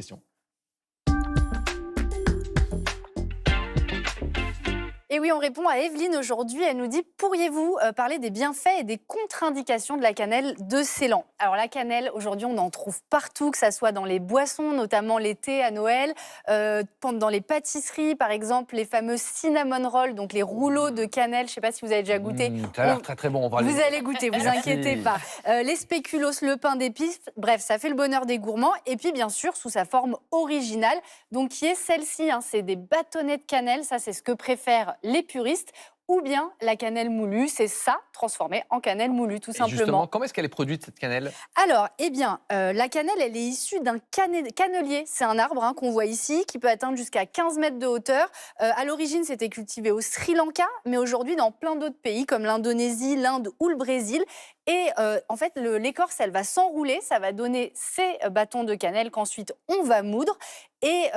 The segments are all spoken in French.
Question. Et oui, on répond à Evelyne aujourd'hui. Elle nous dit, pourriez-vous parler des bienfaits et des contre-indications de la cannelle de Ceylan? Alors la cannelle, aujourd'hui, on en trouve partout, que ça soit dans les boissons, notamment l'été à Noël, dans les pâtisseries, par exemple, les fameux cinnamon rolls, donc les rouleaux de cannelle. Je ne sais pas si vous avez déjà goûté. Ça a l'air très très bon. On va Vous allez goûter, vous inquiétez pas. Les spéculoos, le pain d'épices, bref, ça fait le bonheur des gourmands. Et puis, bien sûr, sous sa forme originale, donc qui est celle-ci, hein, c'est des bâtonnets de cannelle. Ça, c'est ce que préfèrent les puristes. Ou bien la cannelle moulue, c'est ça transformé en cannelle moulue, tout simplement. Justement, comment est-ce qu'elle est produite, cette cannelle? Alors, eh bien, la cannelle, elle est issue d'un cannelier. C'est un arbre hein, qu'on voit ici, qui peut atteindre jusqu'à 15 mètres de hauteur. À l'origine, c'était cultivé au Sri Lanka, mais aujourd'hui, dans plein d'autres pays, comme l'Indonésie, l'Inde ou le Brésil. Et en fait, l'écorce, elle va s'enrouler, ça va donner ces bâtons de cannelle qu'ensuite, on va moudre. Et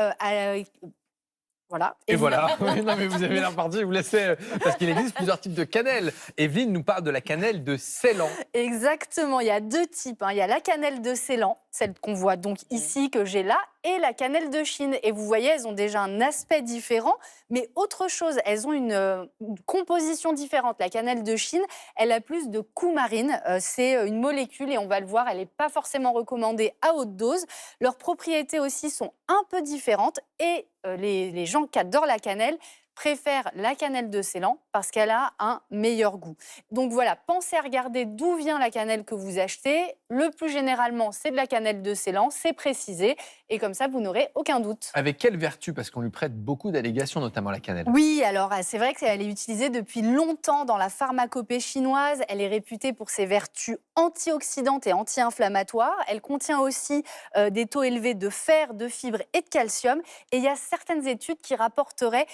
voilà. Et voilà. Non, mais vous avez l'air parti, vous laissez. Parce qu'il existe plusieurs types de cannelle. Evelyne nous parle de la cannelle de Ceylan. Exactement, il y a deux types. Hein. Il y a la cannelle de Ceylan, celle qu'on voit donc ici, que j'ai là, et la cannelle de Chine. Et vous voyez, elles ont déjà un aspect différent, mais autre chose, elles ont une composition différente. La cannelle de Chine, elle a plus de coumarine. C'est une molécule, et on va le voir, elle n'est pas forcément recommandée à haute dose. Leurs propriétés aussi sont un peu différentes, et les gens qui adorent la cannelle préfèrent la cannelle de Ceylan parce qu'elle a un meilleur goût. Donc voilà, pensez à regarder d'où vient la cannelle que vous achetez. Le plus généralement, c'est de la cannelle de Ceylan, c'est précisé. Et comme ça, vous n'aurez aucun doute. Avec quelle vertu? Parce qu'on lui prête beaucoup d'allégations, notamment la cannelle. Oui, alors c'est vrai qu'elle est utilisée depuis longtemps dans la pharmacopée chinoise. Elle est réputée pour ses vertus antioxydantes et anti-inflammatoires. Elle contient aussi des taux élevés de fer, de fibres et de calcium. Et il y a certaines études qui rapporteraient,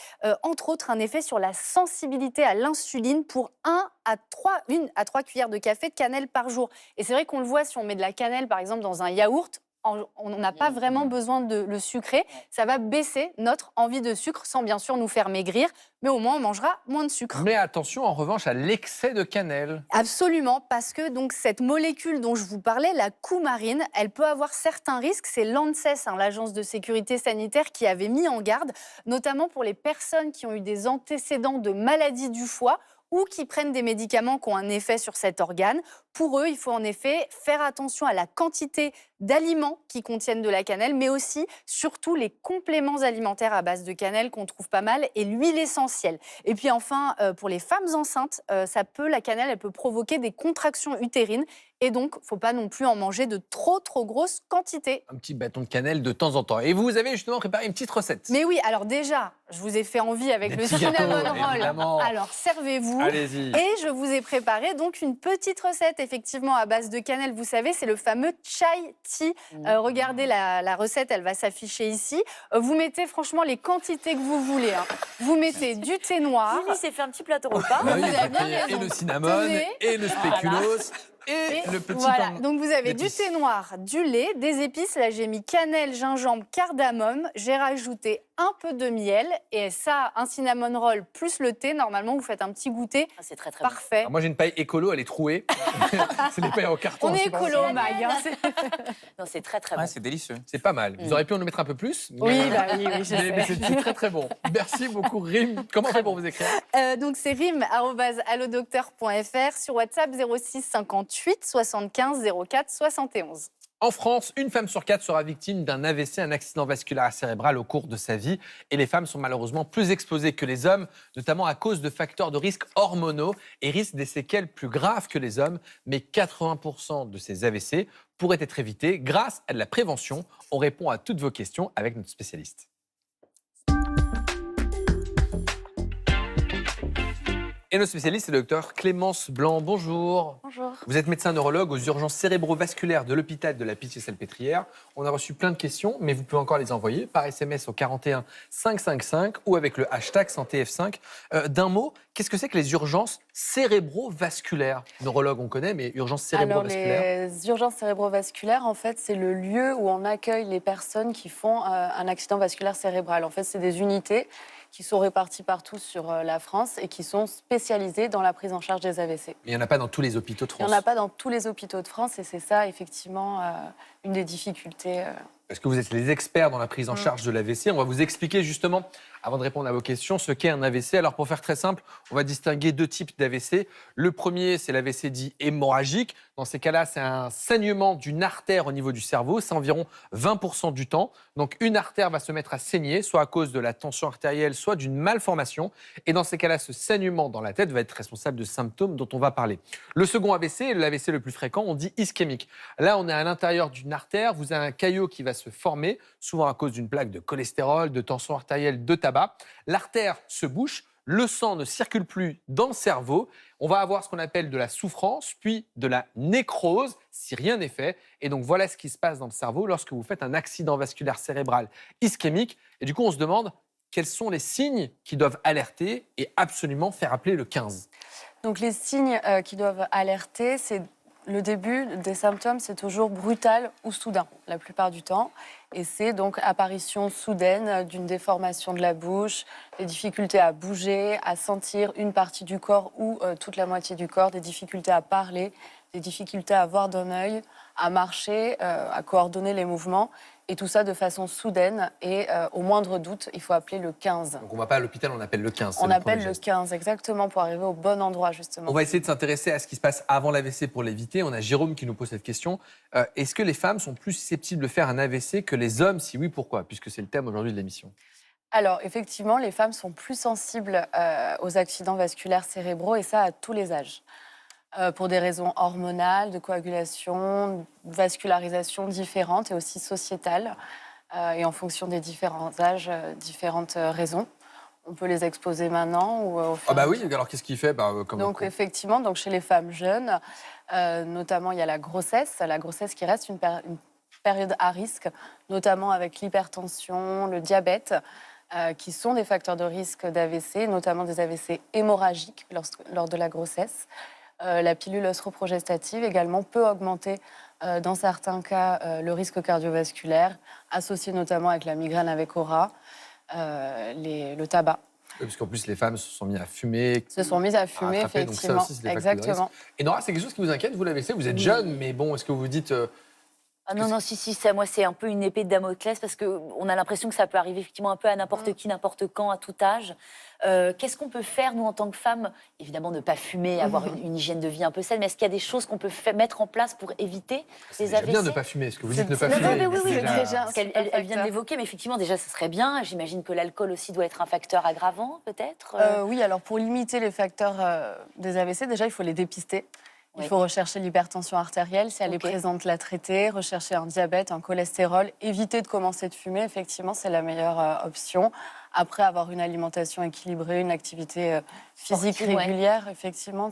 entre autres, un effet sur la sensibilité à l'insuline pour 1 à 3 cuillères de café de cannelle par jour. Et c'est vrai qu'on le voit si on met de la cannelle, par exemple, dans un yaourt. On n'a pas vraiment besoin de le sucrer. Ça va baisser notre envie de sucre sans bien sûr nous faire maigrir, mais au moins on mangera moins de sucre. Mais attention en revanche à l'excès de cannelle. Absolument, parce que donc cette molécule dont je vous parlais, la coumarine, elle peut avoir certains risques. C'est l'ANSES, hein, l'Agence de sécurité sanitaire, qui avait mis en garde, notamment pour les personnes qui ont eu des antécédents de maladies du foie ou qui prennent des médicaments qui ont un effet sur cet organe. Pour eux, il faut en effet faire attention à la quantité d'aliments qui contiennent de la cannelle, mais aussi, surtout, les compléments alimentaires à base de cannelle qu'on trouve pas mal, et l'huile essentielle. Et puis enfin, pour les femmes enceintes, la cannelle, elle peut provoquer des contractions utérines, et donc, il ne faut pas non plus en manger de trop grosses quantités. Un petit bâton de cannelle de temps en temps. Et vous avez justement préparé une petite recette. Mais oui, alors déjà, je vous ai fait envie avec le cinnamon roll. Évidemment. Alors servez-vous. Allez-y. Et je vous ai préparé donc une petite recette, effectivement, à base de cannelle. Vous savez, c'est le fameux chai tea. Regardez, la recette, elle va s'afficher ici. Vous mettez franchement les quantités que vous voulez. Hein. Vous mettez du thé noir. Jimmy s'est fait un petit plateau repas. Bah oui, Vous avez bien et raison. le cinnamon, Tenez. et le spéculoos, et le petit Voilà, pain donc vous avez du d'épices. thé noir, du lait, des épices. Là, j'ai mis cannelle, gingembre, cardamome. J'ai rajouté un peu de miel. Et ça, un cinnamon roll plus le thé. Normalement, vous faites un petit goûter C'est très bon. parfait. Alors moi, j'ai une paille écolo, elle est trouée. C'est des pailles en carton. On est c'est pas écolo, ça. Mag. Hein, Non, c'est très bon. Ouais, c'est délicieux. C'est pas mal. Vous auriez pu en mettre un peu plus. Mais... Oui, bah oui, je mais sais. c'est très très bon. Merci beaucoup, Rim. Comment on fait pour vous écrire? Donc c'est rim@allodocteur.fr, sur WhatsApp 06 58 75 04 71. En France, une femme sur 4 sera victime d'un AVC, un accident vasculaire cérébral au cours de sa vie. Et les femmes sont malheureusement plus exposées que les hommes, notamment à cause de facteurs de risque hormonaux et risquent des séquelles plus graves que les hommes. Mais 80% de ces AVC pourraient être évités grâce à de la prévention. On répond à toutes vos questions avec notre spécialiste. Et notre spécialiste, c'est le docteur Clémence Blanc. Bonjour. Bonjour. Vous êtes médecin neurologue aux urgences cérébrovasculaires de l'hôpital de la Pitié-Salpêtrière. On a reçu plein de questions, mais vous pouvez encore les envoyer par SMS au 41 555 ou avec le hashtag SantéF5. D'un mot, qu'est-ce que c'est que les urgences cérébrovasculaires? Neurologue, on connaît, mais urgences cérébrovasculaires. Alors, les urgences cérébrovasculaires, en fait, c'est le lieu où on accueille les personnes qui font un accident vasculaire cérébral. En fait, c'est des unités qui sont réparties partout sur la France et qui sont spécialisées dans la prise en charge des AVC. Mais il n'y en a pas dans tous les hôpitaux de Il France. n'y en a pas dans tous les hôpitaux de France et c'est ça, effectivement, une des difficultés. Parce que vous êtes les experts dans la prise en charge de l'AVC. On va vous expliquer justement, avant de répondre à vos questions, ce qu'est un AVC. Alors pour faire très simple, on va distinguer 2 types d'AVC. Le premier, c'est l'AVC dit hémorragique. Dans ces cas-là, c'est un saignement d'une artère au niveau du cerveau. C'est environ 20% du temps. Donc une artère va se mettre à saigner, soit à cause de la tension artérielle, soit d'une malformation. Et dans ces cas-là, ce saignement dans la tête va être responsable de symptômes dont on va parler. Le second AVC, l'AVC le plus fréquent, on dit ischémique. Là, on est à l'intérieur d'une artère. Vous avez un caillot qui va se former, souvent à cause d'une plaque de cholestérol, de tension artérielle, de tabac. L'artère se bouche, le sang ne circule plus dans le cerveau. On va avoir ce qu'on appelle de la souffrance, puis de la nécrose, si rien n'est fait. Et donc voilà ce qui se passe dans le cerveau lorsque vous faites un accident vasculaire cérébral ischémique. Et du coup, on se demande quels sont les signes qui doivent alerter et absolument faire appeler le 15. Donc les signes qui doivent alerter, c'est le début des symptômes, c'est toujours brutal ou soudain, la plupart du temps. Et c'est donc apparition soudaine d'une déformation de la bouche, des difficultés à bouger, à sentir une partie du corps ou toute la moitié du corps, des difficultés à parler, des difficultés à voir d'un œil, à marcher, à coordonner les mouvements. Et tout ça de façon soudaine. Et au moindre doute, il faut appeler le 15. Donc on ne va pas à l'hôpital, on appelle le 15. On appelle le 15, exactement, pour arriver au bon endroit, justement. On va essayer de s'intéresser à ce qui se passe avant l'AVC pour l'éviter. On a Jérôme qui nous pose cette question. Est-ce que les femmes sont plus susceptibles de faire un AVC que les hommes? Si oui, pourquoi? Puisque c'est le thème aujourd'hui de l'émission. Alors, effectivement, les femmes sont plus sensibles aux accidents vasculaires cérébraux, et ça à tous les âges. Pour des raisons hormonales, de coagulation, de vascularisation différentes et aussi sociétales. Et en fonction des différents âges, différentes raisons. On peut les exposer maintenant ou au fur Ah et bah à oui, mesure. alors qu'est-ce qu'il fait Donc effectivement, donc chez les femmes jeunes, notamment il y a la grossesse qui reste une période à risque, notamment avec l'hypertension, le diabète, qui sont des facteurs de risque d'AVC, notamment des AVC hémorragiques lors de la grossesse. La pilule œstroprogestative également peut augmenter dans certains cas le risque cardiovasculaire, associé notamment avec la migraine avec aura, le tabac. Oui, parce qu'en plus, les femmes se sont mises à fumer. Se sont mises à fumer, attraper, donc ça effectivement. aussi, c'est des facteurs de risque. Exactement. Et Nora, c'est quelque chose qui vous inquiète, vous l'AVC? Vous êtes Oui. jeune, mais bon, est-ce que vous vous dites... Ah non, non, si, ça, moi, c'est un peu une épée de Damoclès parce qu'on a l'impression que ça peut arriver effectivement un peu à n'importe qui, n'importe quand, à tout âge. Qu'est-ce qu'on peut faire, nous, en tant que femmes? Évidemment, ne pas fumer, avoir une hygiène de vie un peu saine, mais est-ce qu'il y a des choses qu'on peut mettre en place pour éviter c'est les déjà AVC? bien de ne pas fumer, ce que vous dites ne pas Non, fumer. mais oui, oui, c'est oui, déjà- parce qu'elle elle vient de l'évoquer, mais effectivement, déjà, ce serait bien. J'imagine que l'alcool aussi doit être un facteur aggravant, peut-être. Oui, alors pour limiter les facteurs des AVC, déjà, il faut les dépister. Il Oui. faut rechercher l'hypertension artérielle, si elle est Ok. présente, la traiter, rechercher un diabète, un cholestérol, éviter de commencer de fumer, effectivement, c'est la meilleure option. Après, avoir une alimentation équilibrée, une activité physique Sportive, ouais. régulière, effectivement. Vous